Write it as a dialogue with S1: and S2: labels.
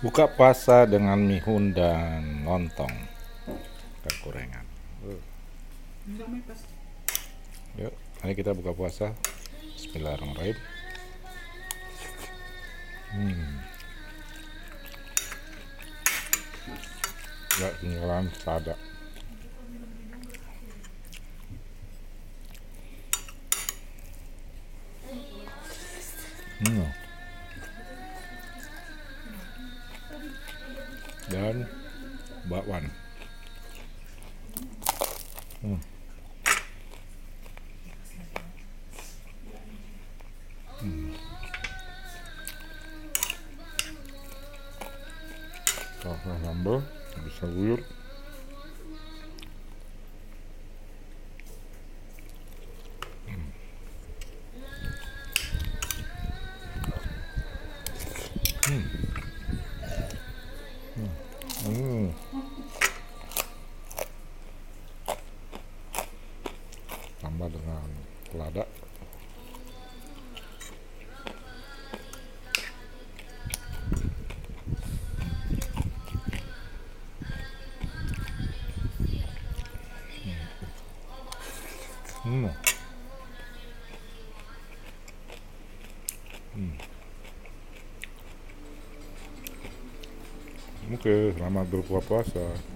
S1: Buka puasa dengan mihun dan lontong kegorengan. Yuk, mari kita buka puasa. Bismillahirrahmanirrahim. Ya, tinggalan sada. Dan bakwan. Kalau sambal bisa guyur. Tambah dengan lada. Oke, selamat berbuka puasa.